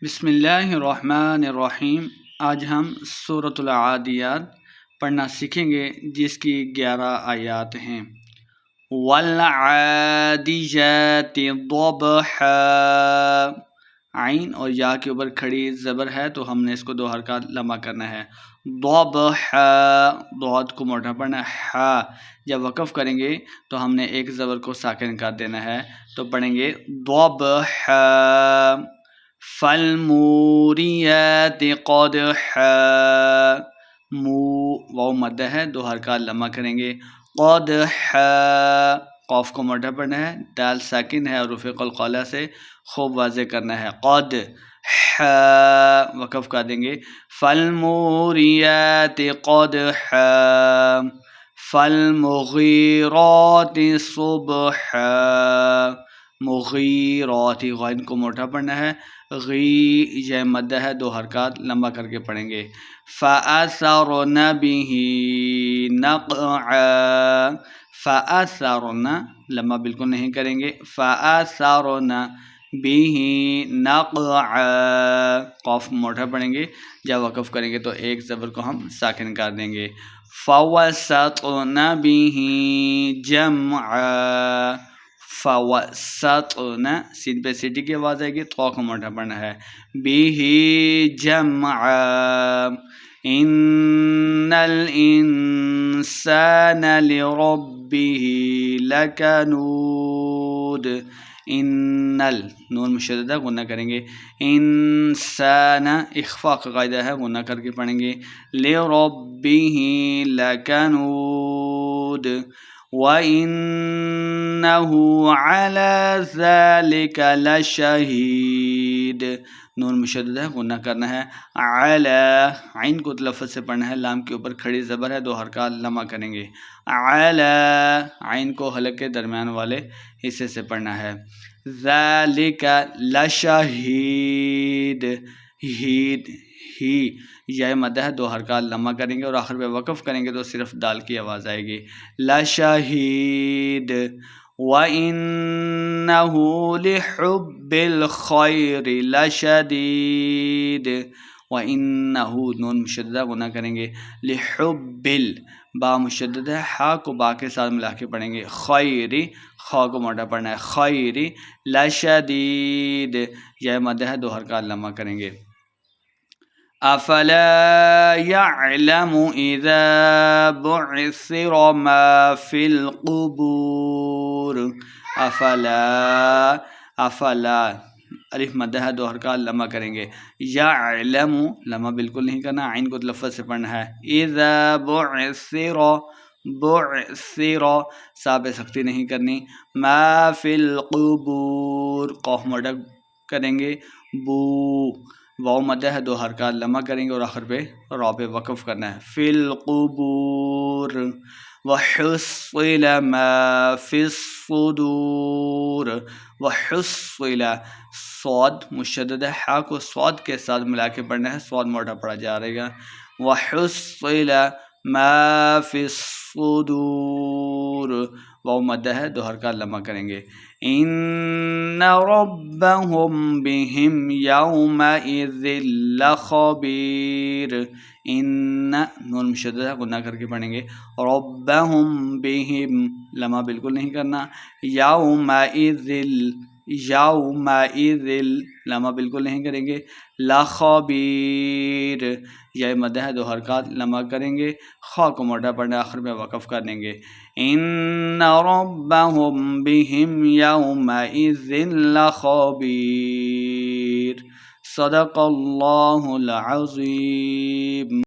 بسم اللہ الرحمن الرحیم۔ آج ہم سورۃ العادیات پڑھنا سیکھیں گے، جس کی 11 آیات ہیں۔ والعادیات ضبحا، عین اور یا کے اوپر کھڑی زبر ہے تو ہم نے اس کو 2 حرکات لمبا کرنا ہے۔ ضبحا، ضاد کو موٹا پڑھنا ہے۔ حا جب وقف کریں گے تو ہم نے ایک زبر کو ساکن کر دینا ہے، تو پڑھیں گے ضبحا۔ فالموریات قدحا، واو مد ہے، 2 حرکات لمبا کریں گے۔ قدحا، قاف کو موٹا پڑھنا ہے، دال ساکن ہے اور رفع قلقلہ سے خوب واضح کرنا ہے۔ قدحا، وقف کر دیں گے۔ فالموریات قدحا، فالمغیرات صبحا، مغیرات، غین کو موٹا پڑھنا ہے، غی یہ مد ہے، 2 حرکات لمبا کر کے پڑھیں گے۔ فَأَثَرْنَ بِهِ نَقْعًا، فَأَثَرْنَ لمبا بالکل نہیں کریں گے۔ فَأَثَرْنَ بِهِ نَقْعًا، قاف موٹا پڑھیں گے، جب وقف کریں گے تو ایک زبر کو ہم ساکن کر دیں گے۔ فَوَسَطْنَ بِهِ جَمْعًا، فوسطن، سین پہ سیٹی کی آواز آئے گی، تو کو موٹا پڑھنا ہے۔ بِهِ جمعا، ان الانسان لربه لکنود، ان نون مشددہ غنہ کریں گے۔ انسان اخفاء کا قاعدہ ہے، غنہ کر کے پڑھیں گے۔ لربه لکنود، وَإِنَّهُ عَلَى ذَلِكَ لَشَهِيدٌ، نون مشدد ہے، غنہ کرنا ہے۔ عَلَى، عین کو تلفظ سے پڑھنا ہے، لام کے اوپر کھڑی زبر ہے، 2 حرکات لمبا کریں گے۔ عَلَى، عین کو حلق کے درمیان والے حصے سے پڑھنا ہے۔ ذَلِكَ لَشَهِيدٌ، ہید، ہی یہ مدہ ہے، 2 حرکات لمبا کریں گے اور آخر پہ وقف کریں گے تو صرف دال کی آواز آئے گی۔ لَشَهِيدٌ، وَإِنَّهُ لِحُبِّ الْخَيْرِ لَشَدِيدٌ، وَإِنَّهُ نون مشددہ غنہ کریں گے۔ لِحُبِّ، با مشدد ہے، ہا کو با کے ساتھ ملا کے پڑھیں گے۔ خیری، خا کو موٹا پڑھنا ہے۔ خیری لَشَدِيدٌ، یہ مدہ ہے، 2 حرکات لمبا کریں گے۔ افلا يعلم اذا بعثر ما في القبور، افلا الف مدہ ہے، 2 حرکات لمبا کریں گے۔ یعلم لمبا بالکل نہیں کرنا، عین کو تلفظ سے پڑھنا ہے۔ اذا بعثر، بعثر سا پہ سختی نہیں کرنی۔ ما فی القبور، قاف موٹا کریں گے۔ بو، واو مدہ ہے، 2 حرکات لمبا کریں گے اور آخر پہ را پہ وقف کرنا ہے۔ فی القبور، وحصل ما فی الصدور، وحصل، صاد مشدد ہے، ہا کو صاد کے ساتھ ملا کے پڑھنا ہے، صاد موٹا پڑھا جا رہے گا۔ وحصل ما فی الصدور، واو مدہ ہے، 2 حرکات لمبا کریں گے۔ ان ربهم بهم یومئذ لخبیر، ان نون مشدد ہے، غنہ کر کے پڑھیں گے۔ ربهم بهم لمبا بالکل نہیں کرنا۔ یومئذ، یومئذ لمبا بالکل نہیں کریں گے۔ لخبیر، یہ مدہ ہے، 2 حرکات لمبا کریں گے، خا کو موٹا پڑھنا، آخر میں وقف کر دیں گے۔ ان ربهم بهم یومئذ لخبیر، صدق اللہ العظیم۔